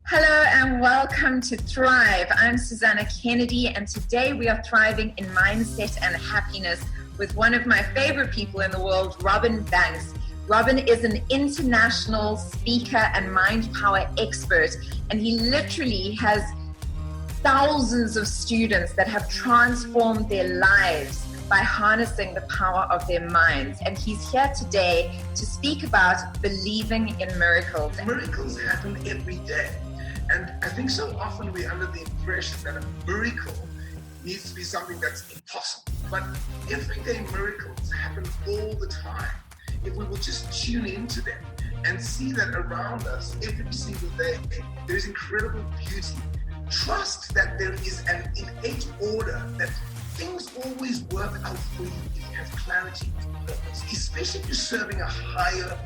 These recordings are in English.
Hello and welcome to Thrive. I'm Susana Kennedy, and today we are thriving in mindset and happiness with one of my favorite people in the world, Robin Banks. Robin is an international speaker and mind power expert, and he literally has thousands of students that have transformed their lives by harnessing the power of their minds. And he's here today to speak about believing in miracles. Miracles happen every day. And I think so often we're under the impression that a miracle needs to be something that's impossible. But everyday miracles happen all the time. If we will just tune into them and see that around us every single day, there is incredible beauty. Trust that there is an innate order, that things always work out for you if you have clarity and purpose, especially if you're serving a higher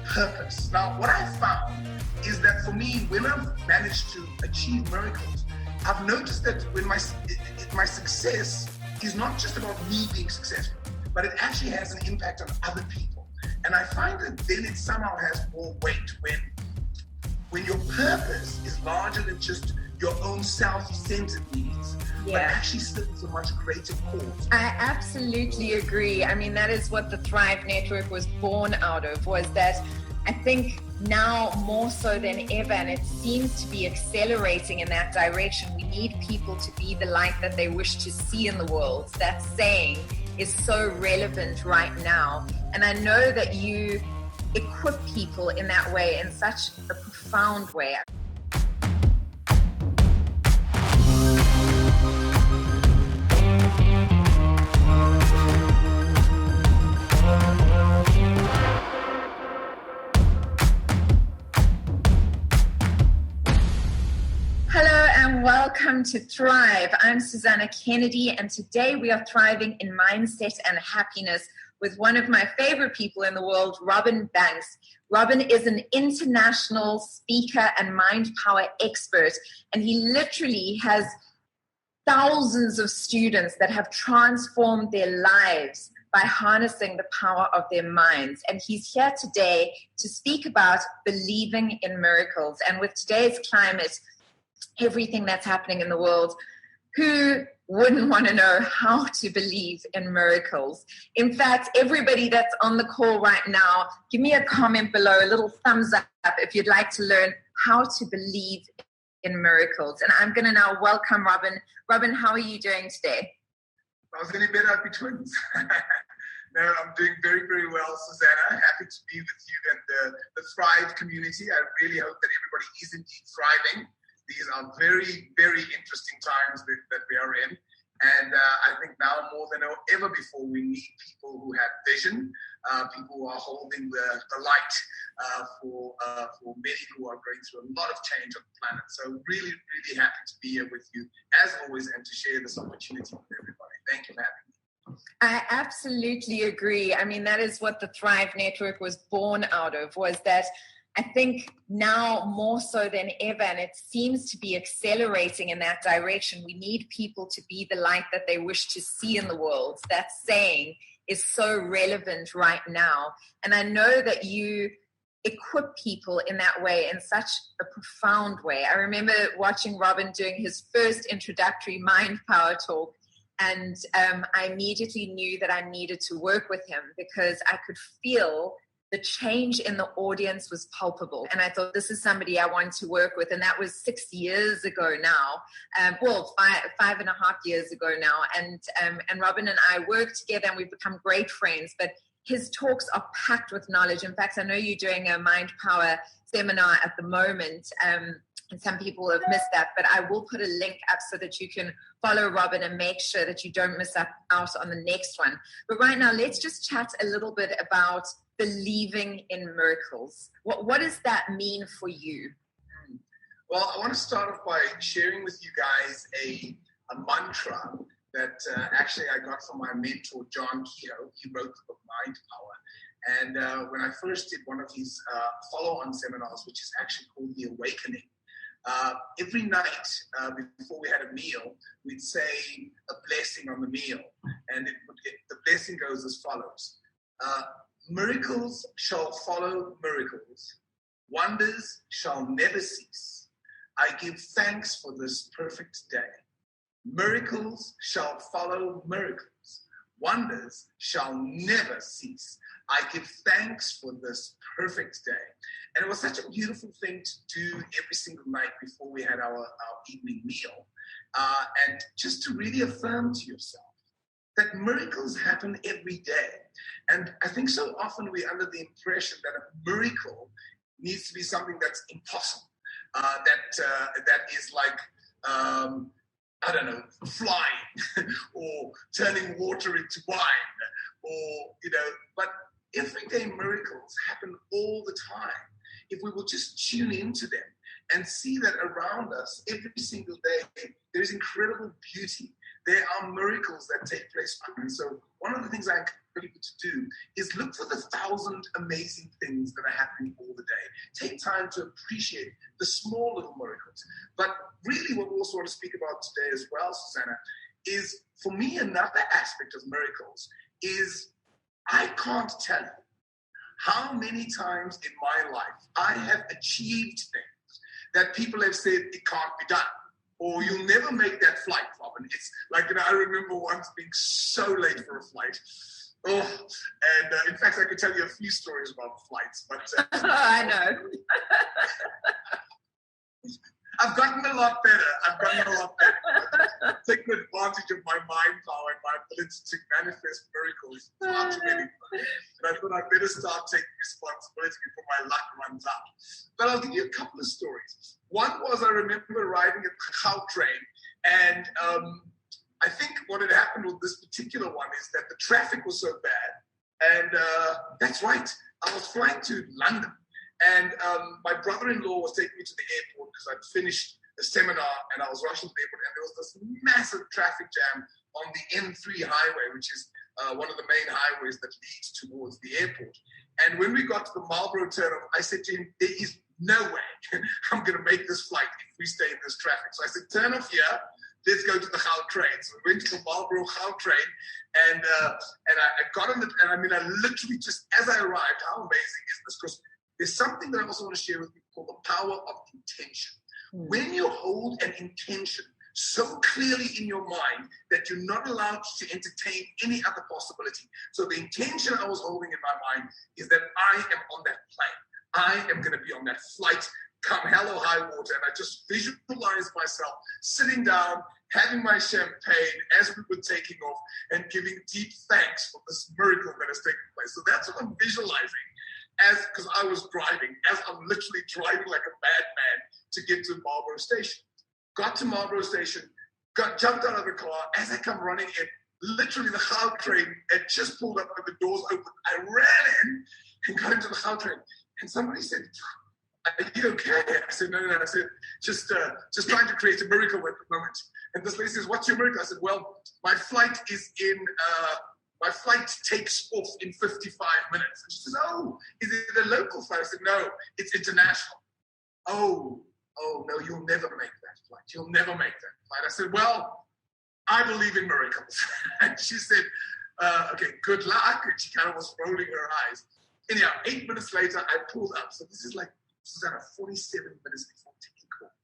purpose. Now, what I found is that for me, when I've managed to achieve miracles, I've noticed that when my success is not just about me being successful, but it actually has an impact on other people. And I find that then it somehow has more weight when your purpose is larger than just your own self-centered needs, but actually serves a much greater cause. I absolutely agree. I mean, that is what the Thrive Network was born out of, was that I think now more so than ever, and it seems to be accelerating in that direction, we need people to be the light that they wish to see in the world. That saying is so relevant right now. And I know that you equip people in that way, in such a profound way. Hello and welcome to Thrive. I'm Susana Kennedy, and today we are thriving in mindset and happiness with one of my favorite people in the world, Robin Banks. Robin is an international speaker and mind power expert, and he literally has thousands of students that have transformed their lives by harnessing the power of their minds. And he's here today to speak about believing in miracles. And with today's climate, everything that's happening in the world, who wouldn't want to know how to believe in miracles? In fact, everybody that's on the call right now, give me a comment below, a little thumbs up if you'd like to learn how to believe in miracles. And I'm going to now welcome Robin. Robin, how are you doing today? I was going to bet I'd be twins. No, I'm doing very, very well, Susana. Happy to be with you and the Thrive community. I really hope that everybody is indeed thriving. These are very, very interesting times that we are in. And I think now more than ever before, we need people who have vision, people who are holding the light for many who are going through a lot of change on the planet. So really, really happy to be here with you, as always, and to share this opportunity with everybody. Thank you for having me. I absolutely agree. I mean, that is what the Thrive Network was born out of, was that I think now more so than ever, and it seems to be accelerating in that direction, we need people to be the light that they wish to see in the world. That saying is so relevant right now. And I know that you equip people in that way, in such a profound way. I remember watching Robin doing his first introductory mind power talk, and I immediately knew that I needed to work with him because I could feel the change in the audience was palpable. And I thought, this is somebody I want to work with. And that was 6 years ago now. Five and a half years ago now. And Robin and I work together and we've become great friends. But his talks are packed with knowledge. In fact, I know you're doing a Mind Power seminar at the moment. And some people have missed that, but I will put a link up so that you can follow Robin and make sure that you don't miss out on the next one. But right now, let's just chat a little bit about believing in miracles. What does that mean for you? Well, I want to start off by sharing with you guys a mantra that actually I got from my mentor, John Kehoe. He wrote the book Mind Power. And when I first did one of his follow-on seminars, which is actually called The Awakening, every night before we had a meal, we'd say a blessing on the meal. And the blessing goes as follows. Miracles shall follow miracles. Wonders shall never cease. I give thanks for this perfect day. Miracles shall follow miracles. Wonders shall never cease. I give thanks for this perfect day. And it was such a beautiful thing to do every single night before we had our evening meal. And just to really affirm to yourself that miracles happen every day. And I think so often we're under the impression that a miracle needs to be something that's impossible. That is like, I don't know, flying or turning water into wine or, but everyday miracles happen all the time. If we will just tune into them and see that around us every single day, there is incredible beauty. There are miracles that take place. And so one of the things I encourage people to do is look for the 1,000 amazing things that are happening all the day. Take time to appreciate the small little miracles. But really what we also want to speak about today as well, Susana, is for me another aspect of miracles is I can't tell you how many times in my life I have achieved things that people have said it can't be done. Or you'll never make that flight, Robin. It's like, I remember once being so late for a flight. Oh, and in fact, I could tell you a few stories about flights, but I know. I've gotten a lot better. Take good advantage of my mind power and my ability to manifest miracles far too many. And I thought I'd better start taking responsibility before my luck runs out. But I'll give you a couple of stories. One was I remember arriving at Gautrain, and I think what had happened with this particular one is that the traffic was so bad. And that's right, I was flying to London. And my brother-in-law was taking me to the airport because I'd finished a seminar and I was rushing to the airport. And there was this massive traffic jam on the N3 highway, which is one of the main highways that leads towards the airport. And when we got to the Marlborough turnoff, I said to him, there is no way I'm going to make this flight if we stay in this traffic. So I said, turn off here. Let's go to the Gautrain. So we went to the Marlborough Gautrain, and I got on it. And I mean, I literally just, as I arrived, how amazing is this? Because there's something that I also want to share with you called the power of intention. When you hold an intention so clearly in your mind that you're not allowed to entertain any other possibility. So the intention I was holding in my mind is that I am on that plane. I am going to be on that flight, come hell or high water. And I just visualized myself sitting down, having my champagne as we were taking off and giving deep thanks for this miracle that has taken place. So that's what I'm visualizing. Because I was driving, as I'm literally driving like a madman to get to Marlborough Station. Got to Marlborough Station, jumped out of the car. As I come running in, literally the Gautrain had just pulled up and the doors opened. I ran in and got into the Gautrain. And somebody said, are you okay? I said, no. I said, just trying to create a miracle at the moment. And this lady says, what's your miracle? I said, well, my flight takes off in 55 minutes. And she says, oh, is it a local flight? I said, no, it's international. Oh, no, you'll never make that flight. You'll never make that flight. I said, well, I believe in miracles. And she said, okay, good luck. And she kind of was rolling her eyes. Anyhow, 8 minutes later, I pulled up. So this is like, Susana, 47 minutes before taking off.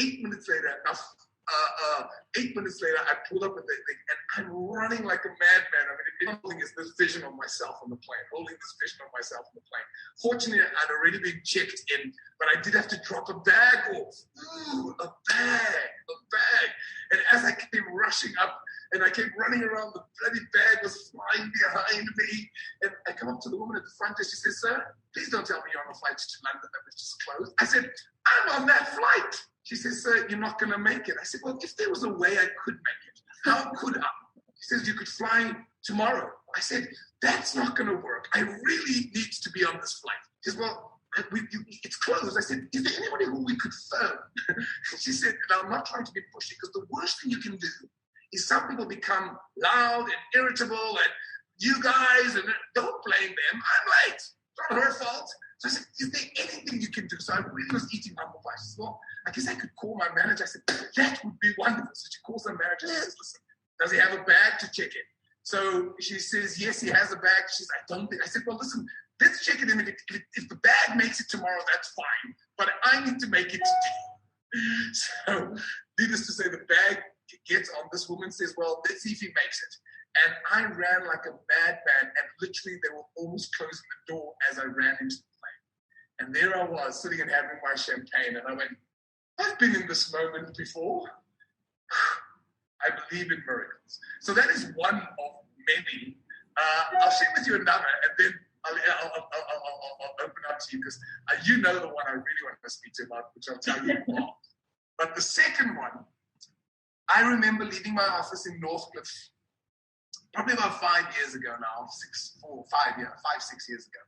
8 minutes later, 8 minutes later, I pulled up at the thing, and I'm running like a madman. I mean, holding this vision of myself on the plane, Fortunately, I'd already been checked in, but I did have to drop a bag off. Ooh, a bag. And as I came rushing up, and I came running around, the bloody bag was flying behind me. And I come up to the woman at the front desk. She says, sir, please don't tell me you're on a flight to London that was just closed. I said, I'm on that flight. She says, sir, you're not going to make it. I said, well, if there was a way I could make it, how could I? She says, you could fly tomorrow. I said, that's not going to work. I really need to be on this flight. She says, well, it's closed. I said, is there anybody who we could phone? She said, I'm not trying to be pushy, because the worst thing you can do is some people become loud and irritable, and you guys, and don't blame them. I'm late. It's not her fault. So I said, is there anything you can do? So I really was eating humble pie. She said, well, I guess I could call my manager. I said, that would be wonderful. So she calls her manager. She says, listen, does he have a bag to check in? So she says, yes, he has a bag. She says, I don't think. I said, well, listen, let's check it in. If the bag makes it tomorrow, that's fine. But I need to make it today. So, needless to say, the bag gets on. This woman says, well, let's see if he makes it. And I ran like a madman, and literally they were almost closing the door as I ran into the plane. And there I was, sitting and having my champagne, and I went, I've been in this moment before. I believe in miracles. So that is one of many. I'll share with you another, and then I'll open up to you, because you know the one I really want to speak to about, which I'll tell you about. But the second one, I remember leaving my office in Northcliffe, probably about 5 years ago now, 6 years ago.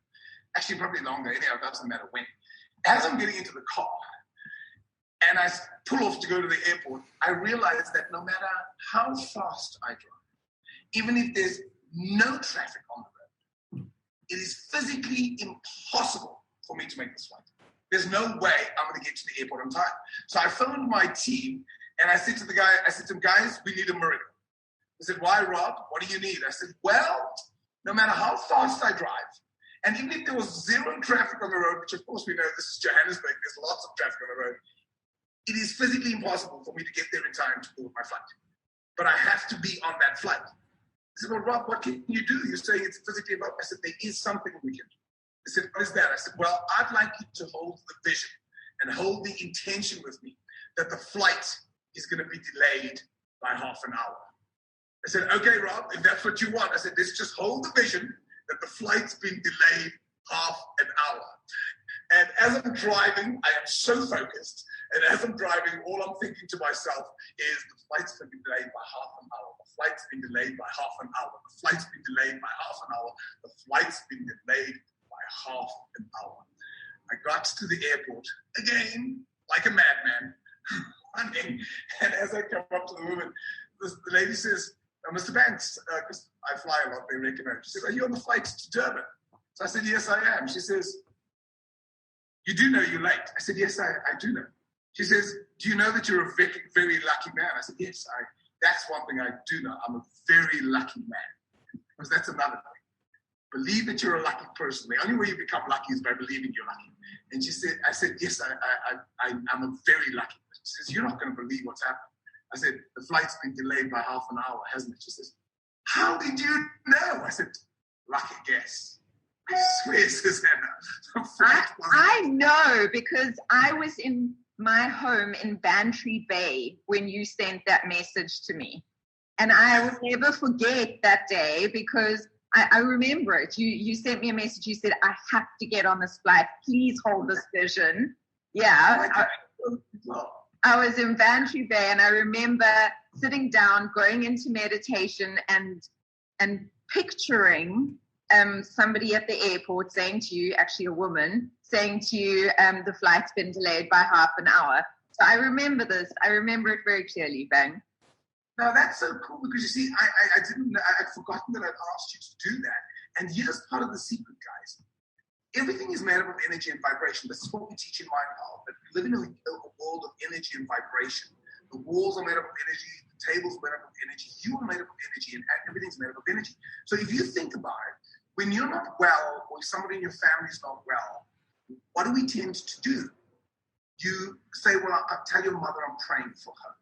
Actually, probably longer. Anyhow, it doesn't matter when. As I'm getting into the car, and I pull off to go to the airport, I realize that no matter how fast I drive, even if there's no traffic on the road, it is physically impossible for me to make this flight. There's no way I'm going to get to the airport on time. So I phoned my team, and I said to them, guys, we need a miracle. I said, why, Rob? What do you need? I said, well, no matter how fast I drive, and even if there was zero traffic on the road, which of course we know this is Johannesburg, there's lots of traffic on the road, it is physically impossible for me to get there in time to board my flight. But I have to be on that flight. I said, well, Rob, what can you do? You're saying it's physically impossible. I said, there is something we can do. I said, what is that? I said, well, I'd like you to hold the vision and hold the intention with me that the flight is going to be delayed by half an hour. I said, okay, Rob, if that's what you want. I said, let's just hold the vision that the flight's been delayed half an hour. And as I'm driving, I am so focused. And as I'm driving, all I'm thinking to myself is the flight's been delayed by half an hour. The flight's been delayed by half an hour. The flight's been delayed by half an hour. The flight's been delayed by half an hour. I got to the airport again, like a madman, running. And as I come up to the woman, the lady says, Mr. Banks, because I fly a lot, they recognize. She says, are you on the flight to Durban? So I said, yes, I am. She says, you do know you're late? I said, yes, I do know. She says, do you know that you're a very, very lucky man? I said, yes, that's one thing I do know. I'm a very lucky man. Because that's another thing. Believe that you're a lucky person. The only way you become lucky is by believing you're lucky. And she said, I said, yes, I'm a very lucky person. She says, you're not going to believe what's happened. I said, the flight's been delayed by half an hour, hasn't it? She says, how did you know? I said, lucky guess. I swear, Susana. I know, because I was in my home in Bantry Bay when you sent that message to me. And I will never forget that day, because I remember it. You sent me a message. You said, I have to get on this flight. Please hold this vision. Yeah. I was in Bantry Bay, and I remember sitting down, going into meditation, and picturing somebody at the airport saying to you, actually a woman, saying to you, the flight's been delayed by half an hour. So I remember this. I remember it very clearly, Bang. No, that's so cool, because you see, I'd forgotten that I'd asked you to do that. And here's part of the secret, guys. Everything is made up of energy and vibration. This is what we teach in Mind Power, that we live in a world of energy and vibration. The walls are made up of energy, the tables are made up of energy, you are made up of energy, and everything's made up of energy. So if you think about it, when you're not well, or somebody in your family is not well, what do we tend to do? You say, well, I'll tell your mother I'm praying for her.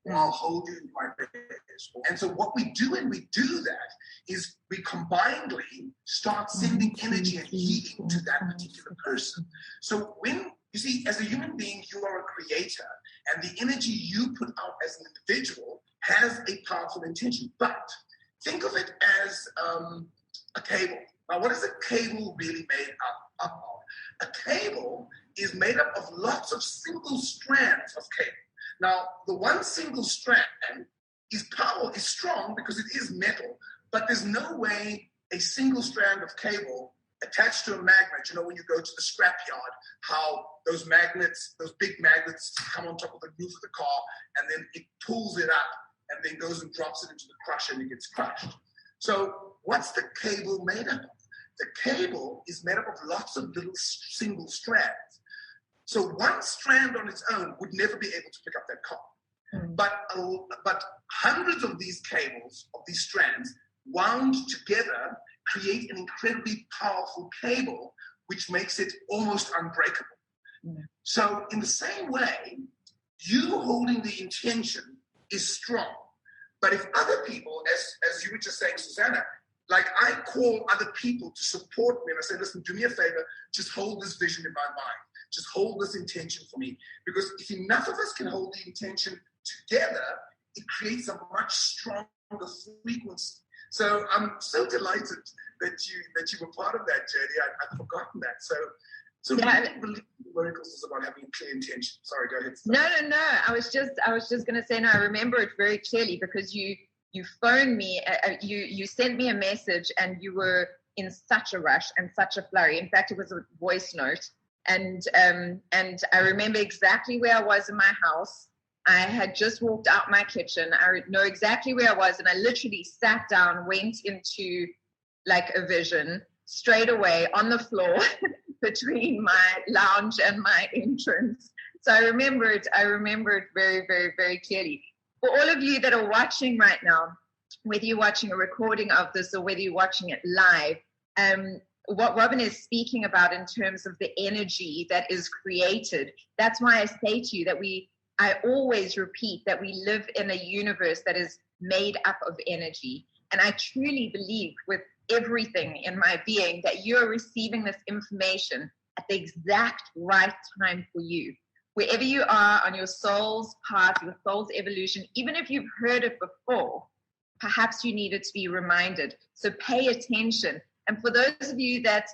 Or I'll hold you in my prayers. And so what we do when we do that is we combinedly start sending energy and healing to that particular person. So when, you see, as a human being, you are a creator, and the energy you put out as an individual has a powerful intention. But think of it as a cable. Now, what is a cable really made up of? A cable is made up of lots of single strands of cable. Now, the one single strand is strong because it is metal, but there's no way a single strand of cable attached to a magnet, you know, when you go to the scrapyard, how those magnets, those big magnets come on top of the roof of the car, and then it pulls it up and then goes and drops it into the crusher and it gets crushed. So what's the cable made up of? The cable is made up of lots of little single strands. So one strand on its own would never be able to pick up that car. But hundreds of these cables, of these strands, wound together, create an incredibly powerful cable, which makes it almost unbreakable. So in the same way, you holding the intention is strong. But if other people, as you were just saying, Susana, like I call other people to support me and I say, listen, do me a favor, just hold this vision in my mind. Just hold this intention for me. Because if enough of us can hold the intention together, it creates a much stronger frequency. So I'm so delighted that you were part of that journey. I'd forgotten that. So yeah. Really believe miracles is about having a clear intention. Sorry, go ahead. No. I was just going to say, no, I remember it very clearly because you phoned me, you sent me a message and you were in such a rush and such a flurry. In fact, it was a voice note. And I remember exactly where I was in my house. I had just walked out my kitchen. I know exactly where I was. And I literally sat down, went into like a vision straight away on the floor between my lounge and my entrance. So I remember it very, very, very clearly. For all of you that are watching right now, whether you're watching a recording of this or whether you're watching it live, what Robin is speaking about in terms of the energy that is created, that's why I say to you that I always repeat that we live in a universe that is made up of energy. And I truly believe with everything in my being that you're receiving this information at the exact right time for you. Wherever you are on your soul's path, your soul's evolution, even if you've heard it before, perhaps you needed to be reminded. So pay attention. And for those of you that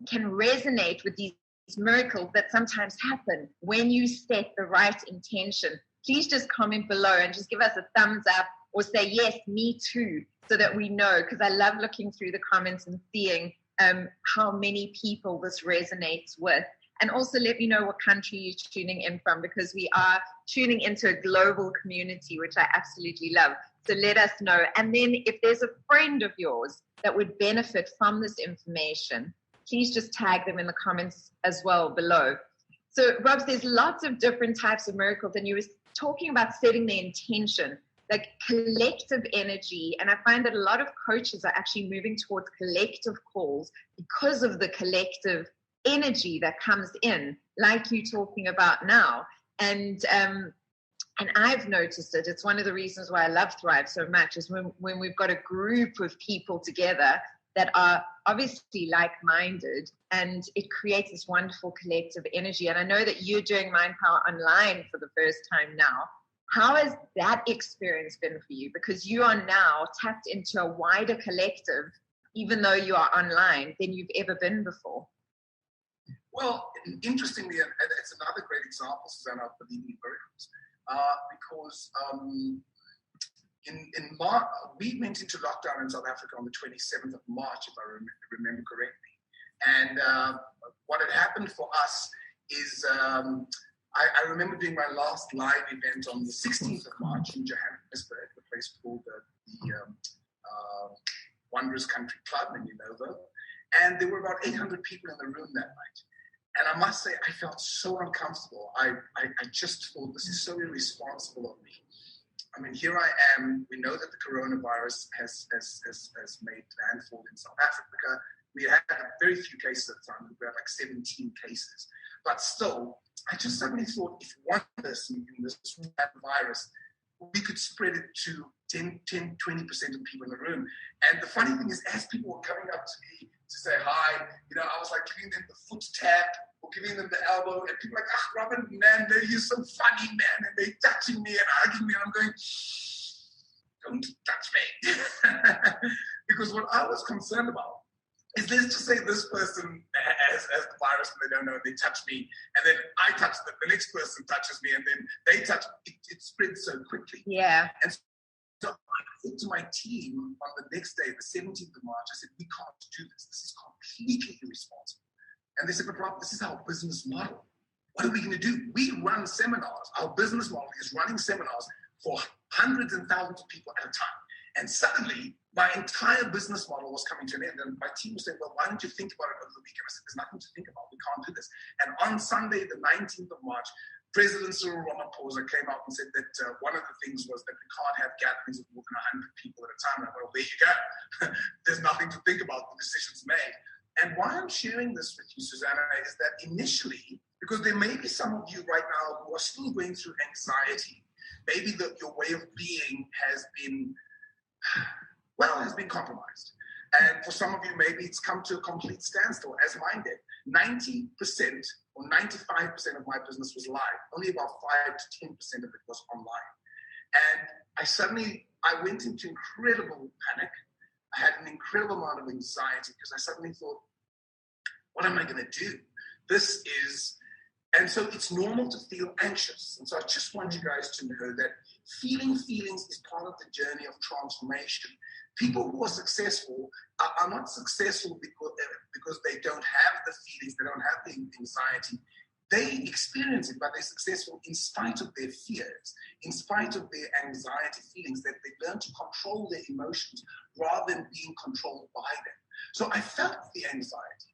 can resonate with these miracles that sometimes happen when you set the right intention, please just comment below and just give us a thumbs up or say, yes, me too, so that we know, because I love looking through the comments and seeing how many people this resonates with. And also let me know what country you're tuning in from, because we are tuning into a global community, which I absolutely love. So let us know. And then if there's a friend of yours that would benefit from this information, please just tag them in the comments as well below. So Rob, there's lots of different types of miracles. And you were talking about setting the intention, like collective energy. And I find that a lot of coaches are actually moving towards collective calls because of the collective energy that comes in, like you talking about now. And I've noticed it. It's one of the reasons why I love Thrive so much is when we've got a group of people together that are obviously like-minded, and it creates this wonderful collective energy. And I know that you're doing Mind Power online for the first time now. How has that experience been for you? Because you are now tapped into a wider collective, even though you are online, than you've ever been before. Well, interestingly, and it's another great example, Susana, of believing in miracles, because in March, we went into lockdown in South Africa on the 27th of March, if I remember correctly. And what had happened for us is I remember doing my last live event on the 16th of March in Johannesburg, a place called the Wondrous Country Club in Unova. And there were about 800 people in the room that night. And I must say, I felt so uncomfortable. I just thought, this is so irresponsible of me. I mean, here I am. We know that the coronavirus has made landfall in South Africa. We had very few cases at the time. We had like 17 cases. But still, I just suddenly thought, if one person in this virus, we could spread it to 10, 20% of people in the room. And the funny thing is, as people were coming up to me to say hi, I was like giving them the foot tap or giving them the elbow, and people were like, Robin, man, you're so funny, man, and they're touching me and hugging me, and I'm going, don't touch me. Because what I was concerned about is, let's just say this person has the virus and they don't know, they touch me, and then I touch them, the next person touches me, and then they touch me. It spreads so quickly. Yeah. And so I said to my team on the next day, the 17th of March, I said, we can't do this. This is completely irresponsible. And they said, but Rob, this is our business model. What are we going to do? We run seminars. Our business model is running seminars for hundreds and thousands of people at a time. And suddenly, my entire business model was coming to an end. And my team was saying, well, why don't you think about it over the weekend? I said, there's nothing to think about. We can't do this. And on Sunday, the 19th of March, President Cyril Ramaphosa came out and said that one of the things was that we can't have gatherings of more than 100 people at a time. And I went, well, there you go. There's nothing to think about. The decision's made. And why I'm sharing this with you, Susana, is that initially Because there may be some of you right now who are still going through anxiety. Maybe your way of being has been compromised. And for some of you, maybe it's come to a complete standstill, as mine did. 90% or 95% of my business was live. Only about 5 to 10% of it was online. And I went into incredible panic. I had an incredible amount of anxiety because I suddenly thought, what am I going to do? And so it's normal to feel anxious. And so I just want you guys to know that feeling feelings is part of the journey of transformation. People who are successful are not successful because they don't have the feelings, they don't have the anxiety. They experience it, but they're successful in spite of their fears, in spite of their anxiety feelings, that they learn to control their emotions rather than being controlled by them. So I felt the anxiety.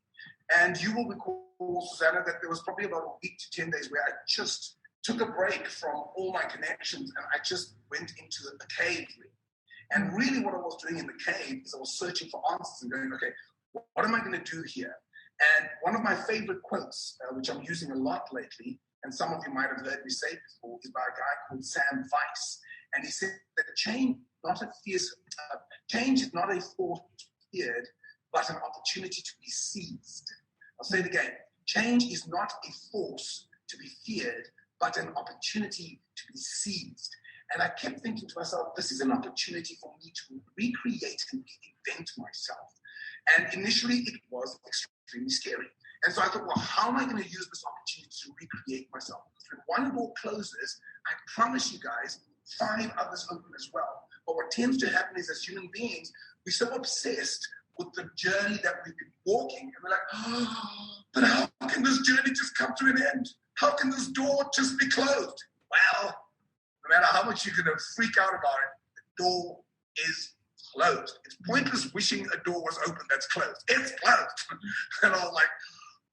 And you will recall, Susana, that there was probably about a week to 10 days where I just took a break from all my connections and I just went into a cave. And really what I was doing in the cave is I was searching for answers and going, okay, what am I going to do here? And one of my favorite quotes, which I'm using a lot lately, and some of you might have heard me say before, is by a guy called Sam Weiss. And he said that change is not a force feared, but an opportunity to be seized. I'll say it again. Change is not a force to be feared, but an opportunity to be seized. And I kept thinking to myself, this is an opportunity for me to recreate and reinvent myself. And initially, it was extremely scary. And so I thought, well, how am I going to use this opportunity to recreate myself? Because when one door closes, I promise you guys, 5 others open as well. But what tends to happen is, as human beings, we're so obsessed with the journey that we've been walking. And we're like, oh, but how can this journey just come to an end? How can this door just be closed? Well, no matter how much you're going to freak out about it, the door is closed. It's pointless wishing a door was open that's closed. It's closed. And I was like,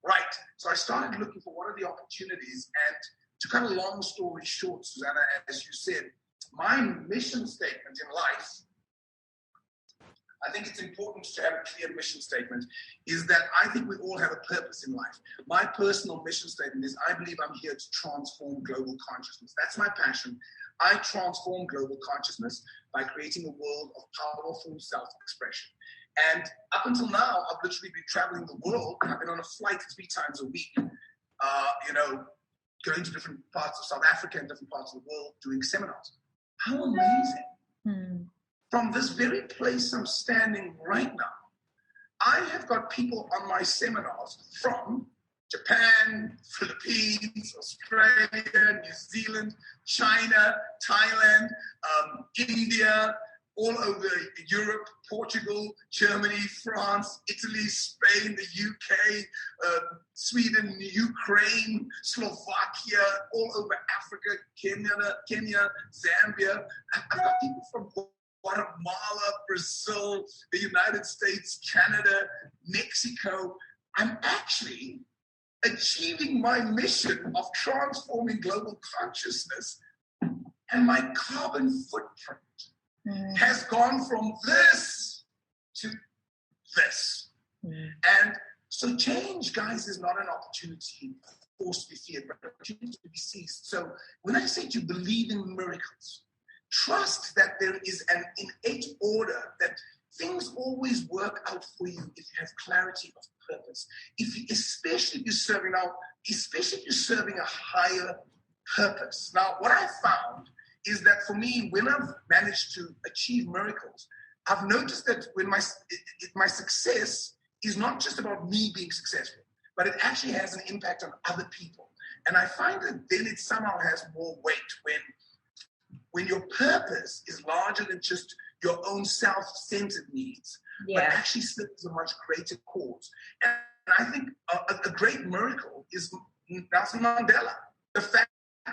right. So I started looking for what are the opportunities. And to cut a long story short, Susana, as you said, my mission statement in life, I think it's important to have a clear mission statement, is that I think we all have a purpose in life. My personal mission statement is I believe I'm here to transform global consciousness. That's my passion. I transform global consciousness by creating a world of powerful self-expression. And up until now, I've literally been traveling the world. I've been on a flight 3 times a week, going to different parts of South Africa and different parts of the world doing seminars. How amazing. From this very place I'm standing right now, I have got people on my seminars from Japan, Philippines, Australia, New Zealand, China, Thailand, India, all over Europe, Portugal, Germany, France, Italy, Spain, the UK, Sweden, Ukraine, Slovakia, all over Africa, Kenya, Zambia. I've got people from Guatemala, Brazil, the United States, Canada, Mexico. I'm actually achieving my mission of transforming global consciousness, and my carbon footprint has gone from this to this. And so change, guys, is not an opportunity forced to be feared, but an opportunity to be seized. So when I say to believe in miracles, trust that there is an innate order, that things always work out for you if you have clarity of purpose. Especially if you're serving a higher purpose. Now, what I found is that for me, when I've managed to achieve miracles, I've noticed that when my success is not just about me being successful, but it actually has an impact on other people. And I find that then it somehow has more weight when your purpose is larger than just your own self-centered needs, but actually serves a much greater cause. And I think a great miracle is Nelson Mandela. The fact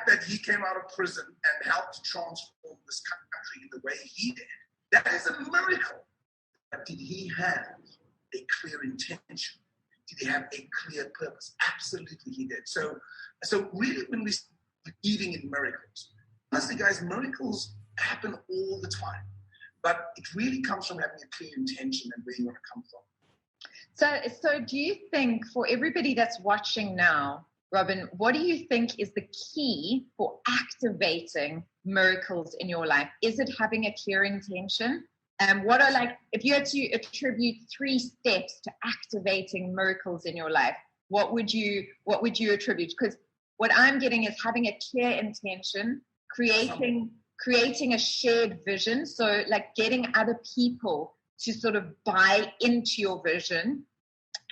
that he came out of prison and helped transform this country in the way he did, that is a miracle. But did he have a clear intention? Did he have a clear purpose? Absolutely he did. So really when we're believing in miracles, honestly, guys, miracles happen all the time, but it really comes from having a clear intention and where you want to come from. So do you think for everybody that's watching now, Robin, what do you think is the key for activating miracles in your life? Is it having a clear intention? What are, like, if you had to attribute 3 steps to activating miracles in your life, what would you attribute? Because what I'm getting is having a clear intention, creating a shared vision. So like getting other people to sort of buy into your vision,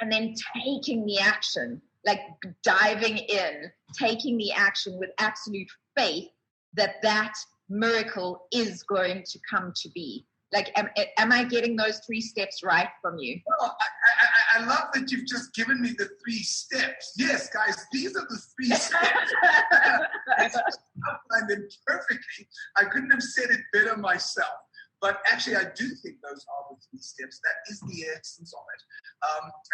and then taking the action, like diving in, taking the action with absolute faith that miracle is going to come to be. Like, am I getting those 3 steps right from you? Well, I love that you've just given me the 3 steps. Yes, guys, these are the 3 steps. I outlined them perfectly. I couldn't have said it better myself. But actually, I do think those are the 3 steps. That is the essence of it.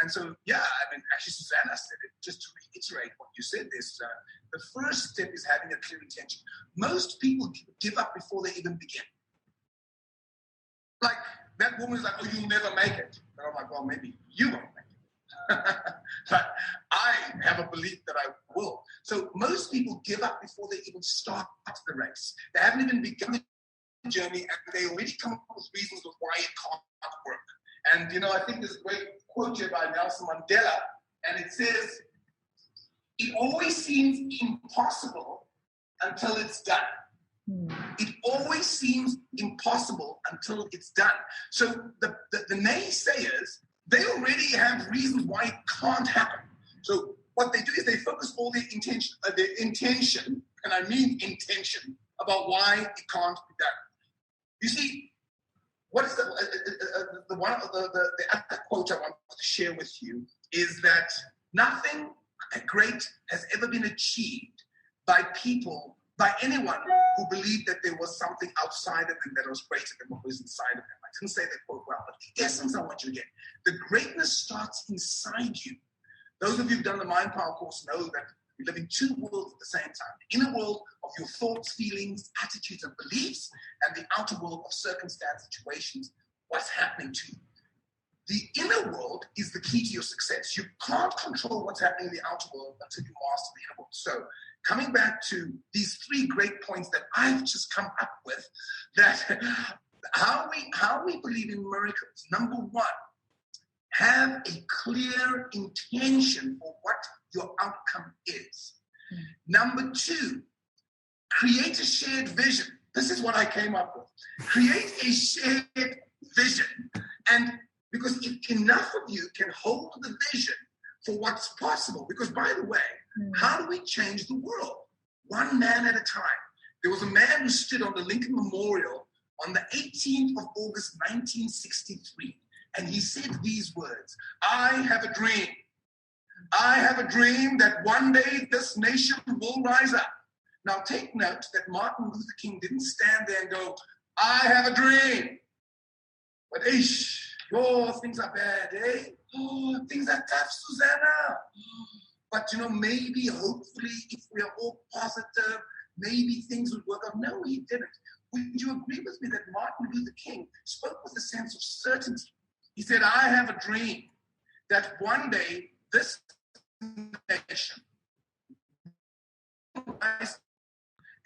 And so, yeah, I mean, actually, Susana said it. Just to reiterate what you said there, Susana, the first step is having a clear intention. Most people give up before they even begin. Like, that woman is like, oh, you'll never make it. And I'm like, well, maybe you won't make it. But I have a belief that I will. So most people give up before they even start the race. They haven't even begun the journey, and they already come up with reasons of why it can't work. And, you know, I think there's a great quote here by Nelson Mandela, and it says, it always seems impossible until it's done. It always seems impossible until it's done. So the naysayers, they already have reasons why it can't happen. So what they do is they focus all their intention, and I mean intention, about why it can't be done. You see, what is the other quote I want to share with you is that nothing great has ever been achieved by anyone who believed that there was something outside of them that was greater than what was inside of them. I didn't say that quote well, but the essence I want you to get. The greatness starts inside you. Those of you who've done the Mind Power course know that we live in 2 worlds at the same time. The inner world of your thoughts, feelings, attitudes, and beliefs, and the outer world of circumstance, situations, what's happening to you. The inner world is the key to your success. You can't control what's happening in the outer world until you master the inner world. So, coming back to these 3 great points that I've just come up with, that how we believe in miracles. Number 1, have a clear intention for what your outcome is. Number 2, create a shared vision. This is what I came up with. Create a shared vision. And because if enough of you can hold the vision for what's possible, because by the way, how do we change the world? One man at a time. There was a man who stood on the Lincoln Memorial on the 18th of August, 1963, and he said these words, I have a dream. I have a dream that one day this nation will rise up. Now take note that Martin Luther King didn't stand there and go, I have a dream. But things are bad, eh? Oh, things are tough, Susana. But, you know, maybe, hopefully, if we are all positive, maybe things would work out. No, he didn't. Would you agree with me that Martin Luther King spoke with a sense of certainty? He said, I have a dream that one day this nation,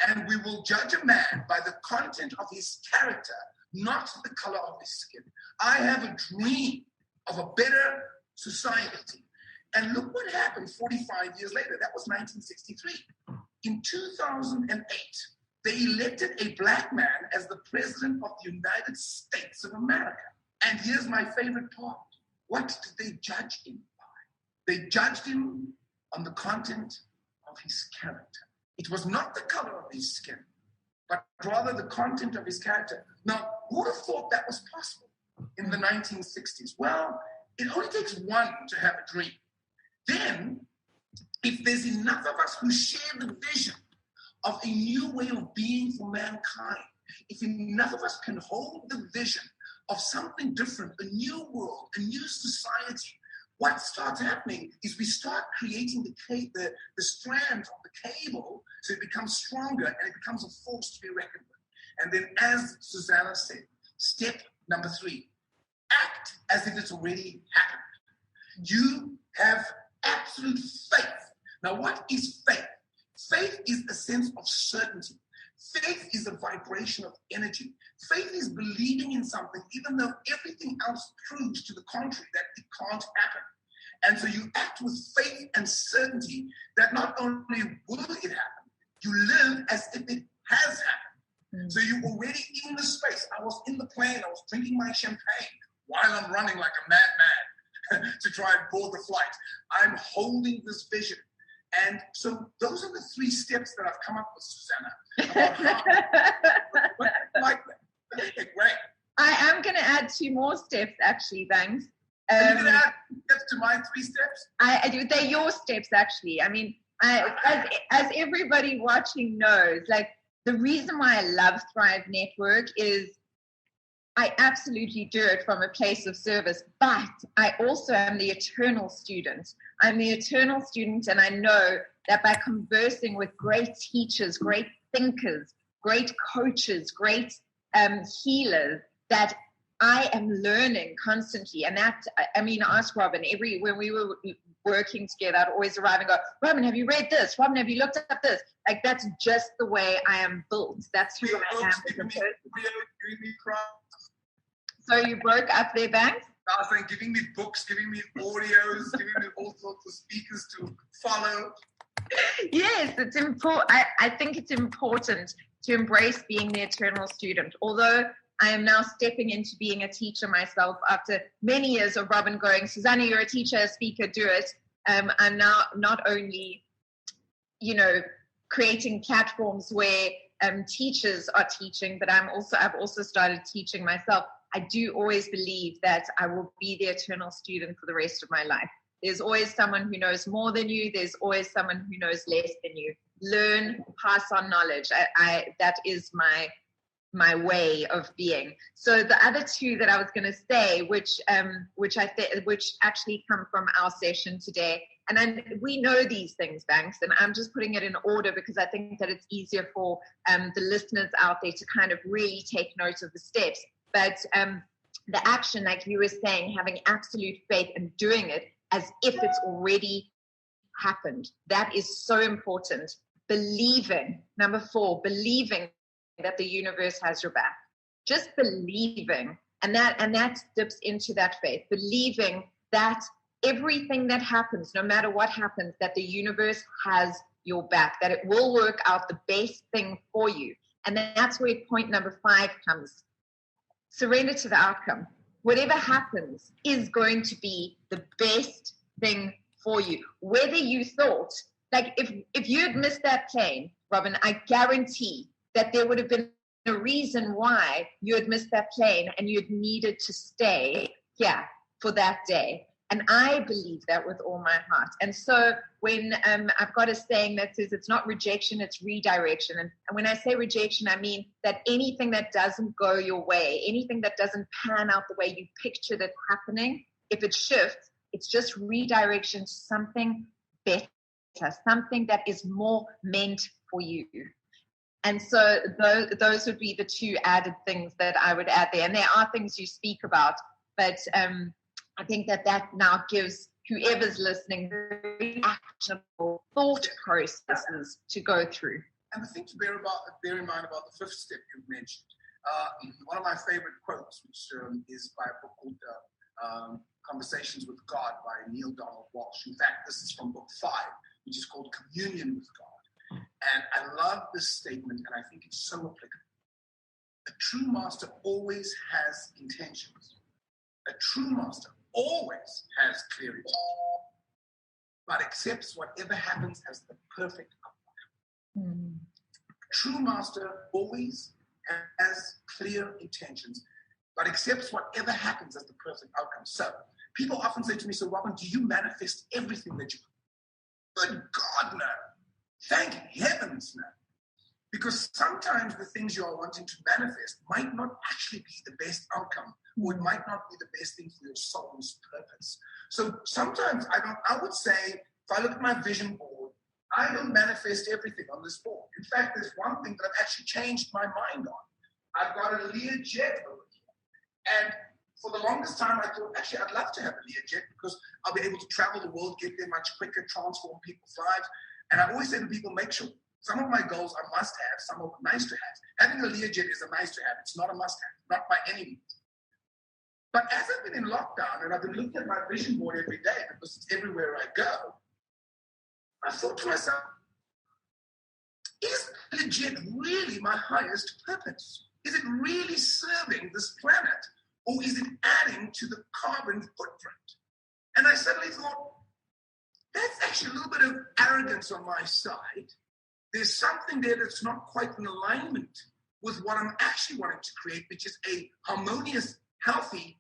and we will judge a man by the content of his character, not the color of his skin. I have a dream of a better society. And look what happened 45 years later. That was 1963. In 2008, they elected a black man as the president of the United States of America. And here's my favorite part. What did they judge him by? They judged him on the content of his character. It was not the color of his skin, but rather the content of his character. Now, who would have thought that was possible in the 1960s? Well, it only takes one to have a dream. Then, if there's enough of us who share the vision of a new way of being for mankind, if enough of us can hold the vision of something different, a new world, a new society, what starts happening is we start creating the strands of the cable so it becomes stronger and it becomes a force to be reckoned with. And then, as Susana said, step number 3, act as if it's already happened. You have absolute faith Now, what is faith? Faith is a sense of certainty. Faith is a vibration of energy. Faith is believing in something even though everything else proves to the contrary that it can't happen. And so you act with faith and certainty that not only will it happen, you live as if it has happened. So you're already in the space. I was in the plane. I was drinking my champagne while I'm running like a madman to try and board the flight. I'm holding this vision. And so those are the 3 steps that I've come up with, Susana. About how, like that. Great. I am going to add 2 more steps, actually, Banks. Are you going to add steps to my 3 steps? I do. They're your steps, actually. I mean, as everybody watching knows, like, the reason why I love Thrive Network is I absolutely do it from a place of service, but I also am the eternal student. I'm the eternal student, and I know that by conversing with great teachers, great thinkers, great coaches, great healers, that I am learning constantly. And that, I mean, ask Robin, when we were working together, I'd always arrive and go, Robin, have you read this? Robin, have you looked up this? Like, that's just the way I am built. That's who I am as a person. So you broke up there, Banks? I was saying, giving me books, giving me audios, giving me all sorts of speakers to follow. Yes, it's important. I think it's important to embrace being the eternal student. Although I am now stepping into being a teacher myself after many years of Robin going, Susana, you're a teacher, a speaker, do it. I'm now not only, creating platforms where teachers are teaching, but I've also started teaching myself. I do always believe that I will be the eternal student for the rest of my life. There's always someone who knows more than you. There's always someone who knows less than you. Learn, pass on knowledge. That is my way of being. So the other 2 that I was going to say, which actually come from our session today, and we know these things, Banks, and I'm just putting it in order because I think that it's easier for the listeners out there to kind of really take note of the steps. But the action, like you were saying, having absolute faith and doing it as if it's already happened, that is so important. Believing, number 4, believing that the universe has your back. Just believing, and that dips into that faith. Believing that everything that happens, no matter what happens, that the universe has your back, that it will work out the best thing for you. And that's where point number 5 comes. Surrender to the outcome. Whatever happens is going to be the best thing for you. Whether you thought, like if you had missed that plane, Robin, I guarantee that there would have been a reason why you had missed that plane and you had needed to stay here for that day. And I believe that with all my heart. And so when I've got a saying that says it's not rejection, it's redirection. And when I say rejection, I mean that anything that doesn't go your way, anything that doesn't pan out the way you pictured it happening, if it shifts, it's just redirection to something better, something that is more meant for you. And so those would be the 2 added things that I would add there. And there are things you speak about, but I think that now gives whoever's listening very actionable thought processes to go through. And the thing to bear in mind about the 5th step you mentioned, one of my favorite quotes, which is by a book called Conversations with God by Neil Donald Walsh. In fact, this is from book 5, which is called Communion with God. And I love this statement, and I think it's so applicable. A true master always has intentions. A true master always has clear intentions, but accepts whatever happens as the perfect outcome. A true master always has clear intentions, but accepts whatever happens as the perfect outcome. So people often say to me, so Robin, do you manifest everything that you do? Good God, no. Thank heavens, no. Because sometimes the things you are wanting to manifest might not actually be the best outcome, or it might not be the best thing for your soul's purpose. So sometimes I would say, if I look at my vision board, I don't manifest everything on this board. In fact, there's one thing that I've actually changed my mind on. I've got a Learjet over here. And for the longest time, I thought, actually, I'd love to have a Learjet because I'll be able to travel the world, get there much quicker, transform people's lives. And I always say to people, make sure some of my goals are must-have, some of them nice to have. Having a Learjet is a nice-to-have. It's not a must-have, not by any means. But as I've been in lockdown and I've been looking at my vision board every day because it's everywhere I go, I thought to myself, is Learjet really my highest purpose? Is it really serving this planet, or is it adding to the carbon footprint? And I suddenly thought, that's actually a little bit of arrogance on my side. There's something there that's not quite in alignment with what I'm actually wanting to create, which is a harmonious, healthy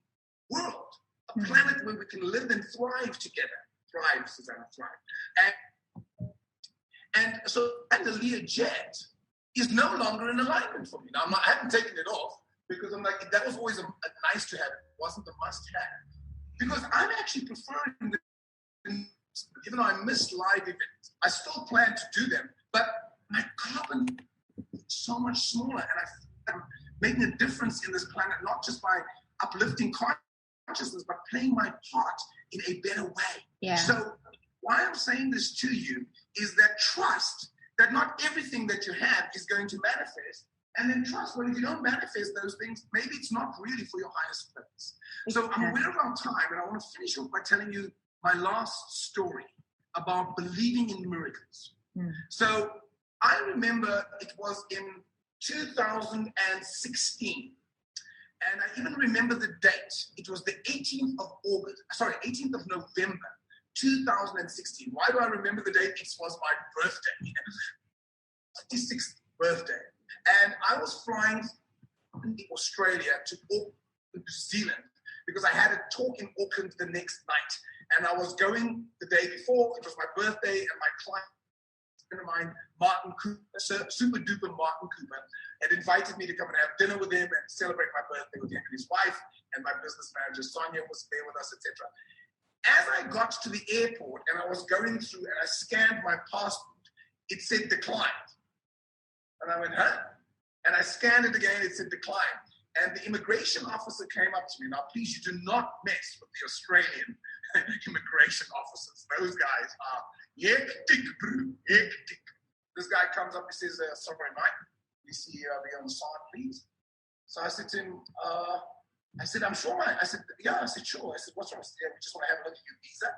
world, a planet where we can live and thrive together. Thrive, Susana, thrive. And so the Learjet is no longer in alignment for me. Now, I haven't taken it off because I'm like, that was always a nice to have. It wasn't a must have. Because I'm actually preferring, even though I miss live events, I still plan to do them, but my carbon is so much smaller, and I'm making a difference in this planet, not just by uplifting consciousness, but playing my part in a better way. Yeah. So why I'm saying this to you is that trust that not everything that you have is going to manifest, and then trust when if you don't manifest those things, maybe it's not really for your highest purpose. So I'm aware of our time, and I want to finish off by telling you my last story about believing in miracles. So I remember it was in 2016, and I even remember the date. It was the 18th of November, 2016. Why do I remember the date? It was my birthday, 56th birthday. And I was flying from Australia to Auckland, New Zealand, because I had a talk in Auckland the next night. And I was going the day before. It was my birthday, and my client, a friend of mine, Martin Cooper, super duper Martin Cooper, had invited me to come and have dinner with him and celebrate my birthday with him and his wife, and my business manager, Sonia, was there with us, etc. As I got to the airport and I was going through and I scanned my passport, it said declined. And I went, huh? And I scanned it again, it said decline. And the immigration officer came up to me. Now, please, you do not mess with the Australian immigration officers. Those guys are hectic, bro, hectic. This guy comes up, he says, sorry, Mike, we see you over here on the side, please. So I said to him, I said, I'm sure I said, yeah, I said, sure. I said, what's wrong? I said, yeah, we just want to have a look at your visa.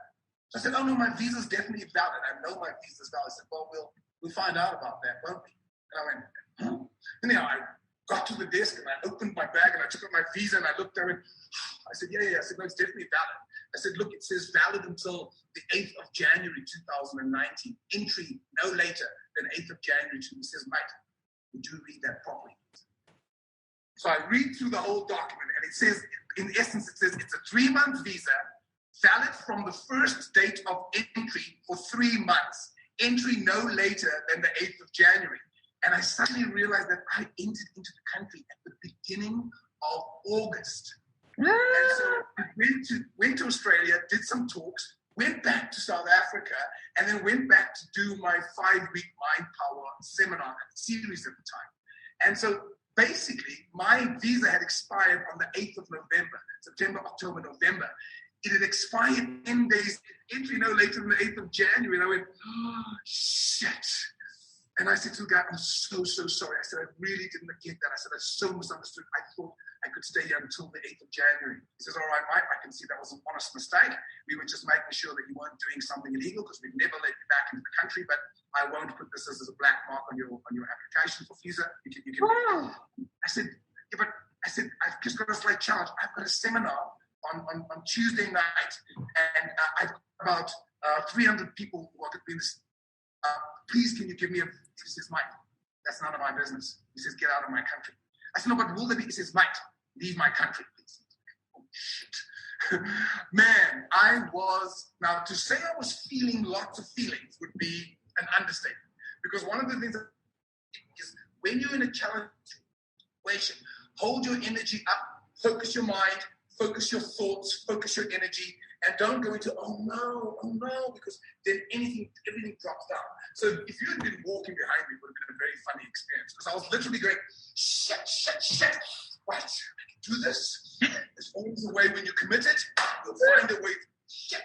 So I said, oh, no, my visa's definitely valid. I know my visa's valid. I said, well, we'll find out about that, won't we? And I went, huh? Anyhow, I got to the desk and I opened my bag and I took out my visa and I looked there and I said, yeah. I said, no, it's definitely valid. I said, look, it says valid until the 8th of January, 2019. Entry no later than 8th of January. He says, mate, would you read that properly? So I read through the whole document and it says, in essence, it says it's a 3-month visa, valid from the first date of entry for 3 months. Entry no later than the 8th of January. And I suddenly realized that I entered into the country at the beginning of August. And so I went to Australia, did some talks, went back to South Africa, and then went back to do my 5-week Mind Power seminar series at the time. And so basically, my visa had expired on the 8th of November, September, October, November. It had expired 10 days, entry no later than the 8th of January. And I went, oh, shit. And I said to the guy, I'm so sorry. I said, I really didn't get that. I said, I so misunderstood. I thought I could stay here until the 8th of January. He says, all right, Mike, I can see that was an honest mistake. We were just making sure that you weren't doing something illegal because we'd never let you back into the country, but I won't put this as a black mark on your application for visa. You can. Wow. I said, yeah, but I said, I've just got a slight challenge. I've got a seminar on Tuesday night, and I've got about 300 people who are going to be in this. Please, can you give me he says, Mike, that's none of my business. He says, get out of my country. I said, no, but will there be? He says, Mike, leave my country, please. Oh, shit. Man, now to say I was feeling lots of feelings would be an understatement. Because one of the things is when you're in a challenging situation, hold your energy up, focus your mind, focus your thoughts, focus your energy, and don't go into, oh no, because then everything drops down. So if you had been walking behind me, it would have been a very funny experience because I was literally going, shit, what? I can do this? There's always a way when you're committed, you'll find a way. Shit.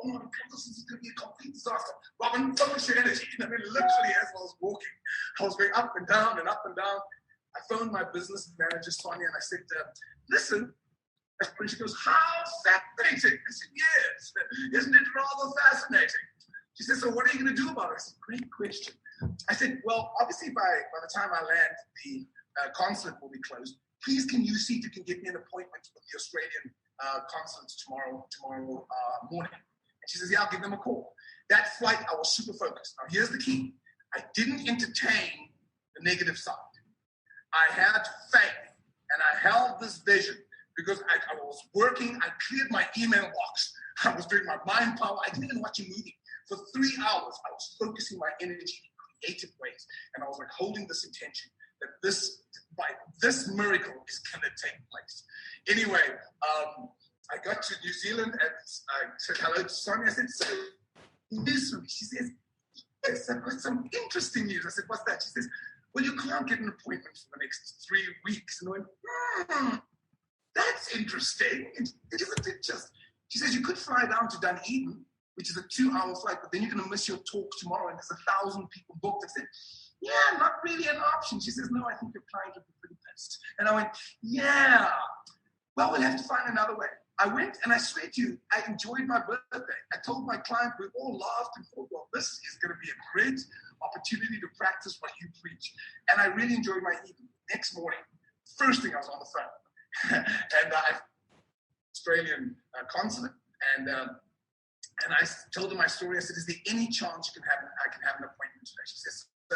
Oh my God, this is going to be a complete disaster. Robin, focus your energy. And then literally as I was walking, I was going up and down and up and down. I phoned my business manager, Sonia, and I said, listen, and she goes, how fascinating. I said, yes. Isn't it rather fascinating? She said, so what are you going to do about it? I said, great question. I said, well, obviously by the time I land, the consulate will be closed. Please, can you see if you can get me an appointment with the Australian consulate tomorrow morning? And she says, yeah, I'll give them a call. That flight, I was super focused. Now, here's the key. I didn't entertain the negative side. I had faith, and I held this vision because I was working. I cleared my email box. I was doing my mind power. I didn't even watch a movie. For 3 hours, I was focusing my energy in creative ways. And I was like holding this intention that this miracle is going to take place. Anyway, I got to New Zealand and I said hello to Sonia. I said, so, news for me. She says, yes, I've got some interesting news. I said, what's that? She says, well, you can't get an appointment for the next 3 weeks. And I went, that's interesting. Isn't it just? She says, you could fly down to Dunedin, which is a 2-hour flight, but then you're going to miss your talk tomorrow, and there's 1,000 people booked. I said, yeah, not really an option. She says, no, I think your client would be pretty pissed. And I went, yeah, well, we'll have to find another way. I went, and I swear to you, I enjoyed my birthday. I told my client, we all laughed and thought, well, this is going to be a great opportunity to practice what you preach. And I really enjoyed my evening. Next morning, first thing I was on the phone, and I Australian consulate, and I told her my story. I said, is there any chance I can have an appointment today? She says, I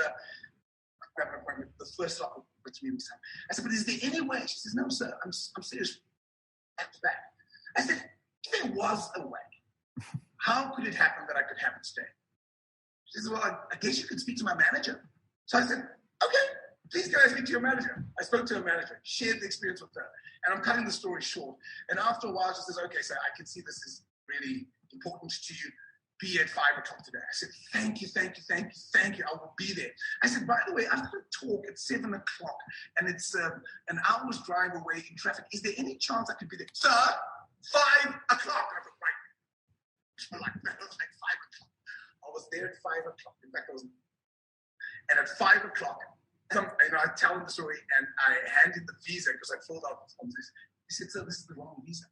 have an appointment. The first slot for 3 weeks. I said, but is there any way? She says, no, sir, I'm serious. Back to back. I said, if there was a way, how could it happen that I could have it today? She says, well, I guess you could speak to my manager. So I said, okay, please can I speak to your manager? I spoke to her manager, shared the experience with her, and I'm cutting the story short. And after a while, she says, okay, sir, I can see this is really important to you. Be at 5 o'clock today. I said, thank you. I will be there. I said, by the way, I've got a talk at 7 o'clock, and it's an hour's drive away in traffic. Is there any chance I could be there? Sir, 5 o'clock. I was like, that was like 5 o'clock. I was there at 5 o'clock. In fact, and at 5 o'clock, I tell him the story, and I handed the visa because I filled out the forms. He said, sir, this is the wrong visa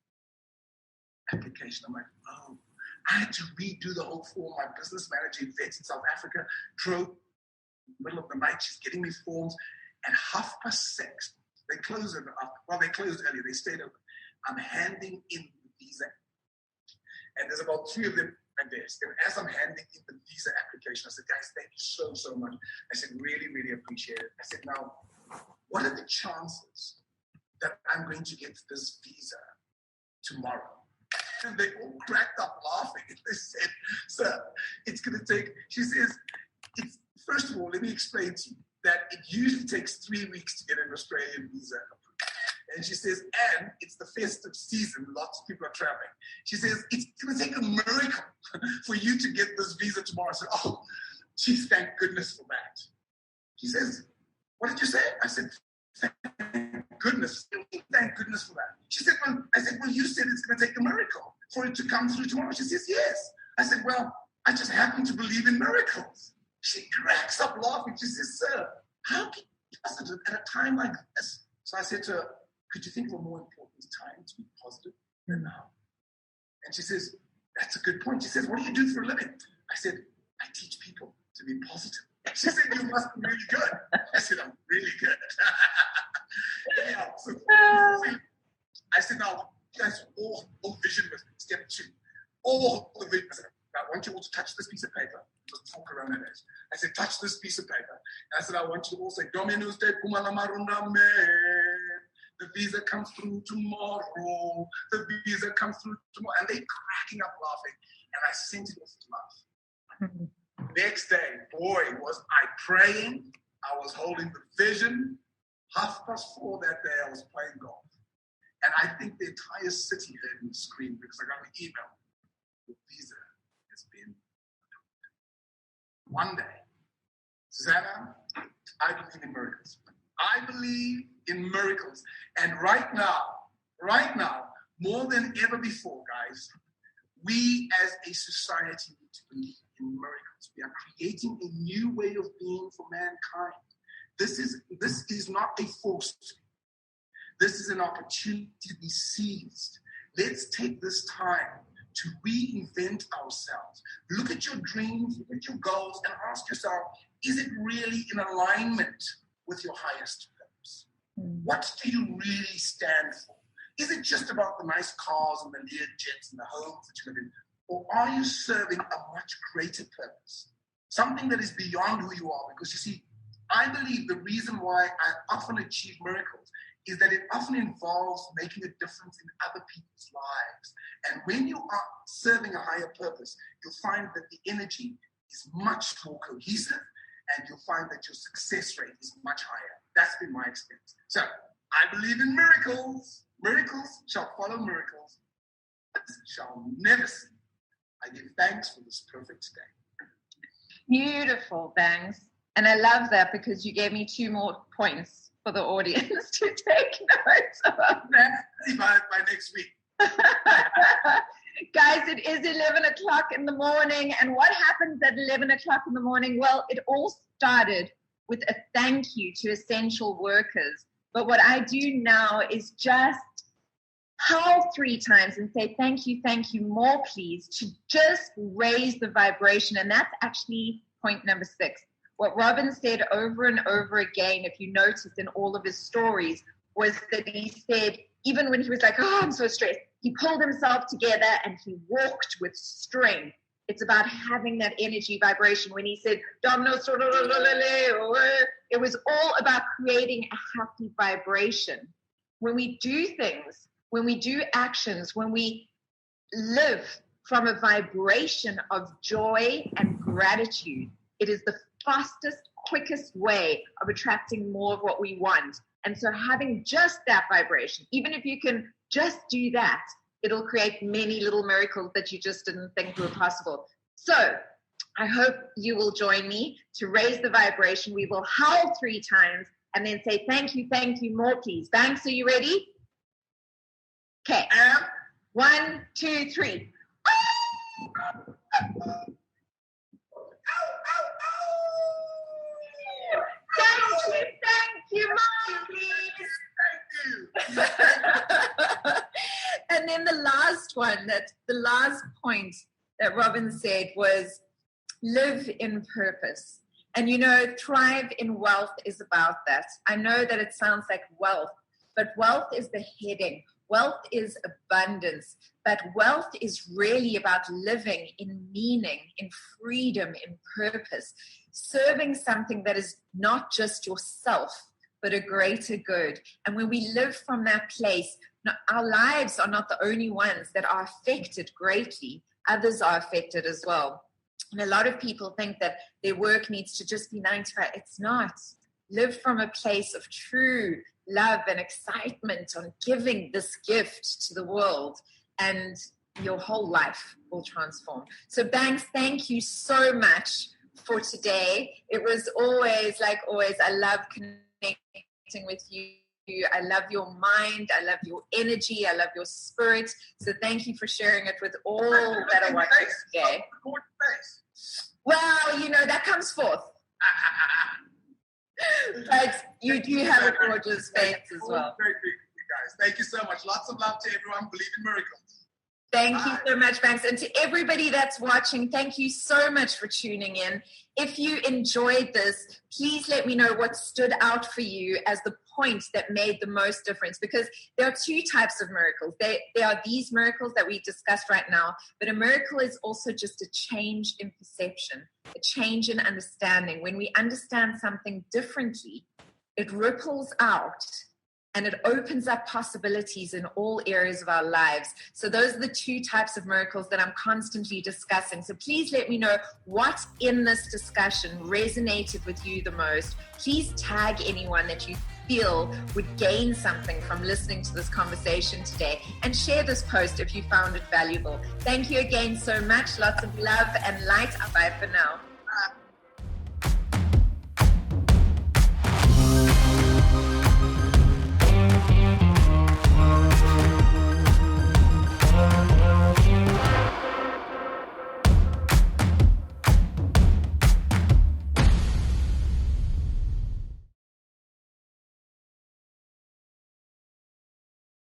application. I'm like, oh. I had to redo the whole form. My business manager in Vets in South Africa drove in the middle of the night. She's getting me forms. At 6:30, they closed they closed early. They stayed open. I'm handing in the visa. And there's about 3 of them at desk. And as I'm handing in the visa application, I said, guys, thank you so much. I said, really, really appreciate it. I said, now, what are the chances that I'm going to get this visa tomorrow? And they all cracked up laughing. And they said, sir, it's going to take, she says, first of all, let me explain to you that it usually takes 3 weeks to get an Australian visa approved. And she says, and it's the festive season, lots of people are traveling. She says, it's going to take a miracle for you to get this visa tomorrow. I said, oh, geez, thank goodness for that. She says, what did you say? I said, thank goodness. Thank goodness for that. She said, well, you said it's going to take a miracle for it to come through tomorrow. She says, yes. I said, well, I just happen to believe in miracles. She cracks up laughing. She says, sir, how can you positive at a time like this? So I said to her, could you think of a more important time to be positive than now? And she says, that's a good point. She says, what do you do for a living? I said, I teach people to be positive. She said, you must be really good. I said, I'm really good. Yeah, so I said, now, you guys all vision with me. Step 2. All the vision. I want you all to touch this piece of paper. Just talk around that edge. I said, touch this piece of paper. And I said, I want you to all say, Dominus te kumalamarunda me. The visa comes through tomorrow. The visa comes through tomorrow. And they cracking up laughing. And I sent it off to laugh. Next day, boy, was I praying. I was holding the vision. 4:30 that day, I was playing golf. And I think the entire city heard me scream because I got an email. The visa has been approved. One day, Susana, I believe in miracles. I believe in miracles. And right now, more than ever before, guys, we as a society need to believe in miracles. We are creating a new way of being for mankind. This is not a forced. This is an opportunity to be seized. Let's take this time to reinvent ourselves. Look at your dreams, look at your goals, and ask yourself, is it really in alignment with your highest purpose? What do you really stand for? Is it just about the nice cars and the Lear jets and the homes that you live in? Or are you serving a much greater purpose? Something that is beyond who you are. Because you see, I believe the reason why I often achieve miracles is that it often involves making a difference in other people's lives. And when you are serving a higher purpose, you'll find that the energy is much more cohesive, and you'll find that your success rate is much higher. That's been my experience. So I believe in miracles. Miracles shall follow miracles, but shall never see. I give thanks for this perfect day. Beautiful, thanks. And I love that because you gave me 2 more points for the audience to take notes of. By next week. Guys, it is 11 o'clock in the morning. And what happens at 11 o'clock in the morning? Well, it all started with a thank you to essential workers. But what I do now is just howl 3 times and say, thank you, more please, to just raise the vibration. And that's actually point number 6. What Robin said over and over again, if you notice in all of his stories, was that he said, even when he was like, oh, I'm so stressed, he pulled himself together and he walked with strength. It's about having that energy vibration. When he said, it was all about creating a happy vibration. When we do things, when we do actions, when we live from a vibration of joy and gratitude, it is the fastest, quickest way of attracting more of what we want. And so having just that vibration, even if you can just do that, it'll create many little miracles that you just didn't think were possible. So I hope you will join me to raise the vibration. We will howl 3 times and then say, thank you, more please. Banks, are you ready? Okay. 1, 2, 3. Thank you, Mom. And then the last point that Robin said was live in purpose. And thrive in wealth is about that. I know that it sounds like wealth, but wealth is the heading. Wealth is abundance, but wealth is really about living in meaning, in freedom, in purpose, serving something that is not just yourself, but a greater good. And when we live from that place, our lives are not the only ones that are affected greatly. Others are affected as well. And a lot of people think that their work needs to just be 9 to 5. It's not. Live from a place of true love and excitement on giving this gift to the world, and your whole life will transform. So Banks, thank you so much for today. It was always, I love connecting with you. I love your mind. I love your energy. I love your spirit. So thank you for sharing it with all that are watching today. Well, that comes forth. But you do have a gorgeous face as well. Very big, guys. Thank you so much. Lots of love to everyone. Believe in miracles. Thank you so much, Banks. And to everybody that's watching, thank you so much for tuning in. If you enjoyed this, please let me know what stood out for you as the point that made the most difference, because there are 2 types of miracles. There are these miracles that we discussed right now, but a miracle is also just a change in perception, a change in understanding. When we understand something differently, it ripples out and it opens up possibilities in all areas of our lives. So those are the 2 types of miracles that I'm constantly discussing. So please let me know what in this discussion resonated with you the most. Please tag anyone that you feel would gain something from listening to this conversation today, and share this post if you found it valuable. Thank you again so much. Lots of love and light. Bye for now.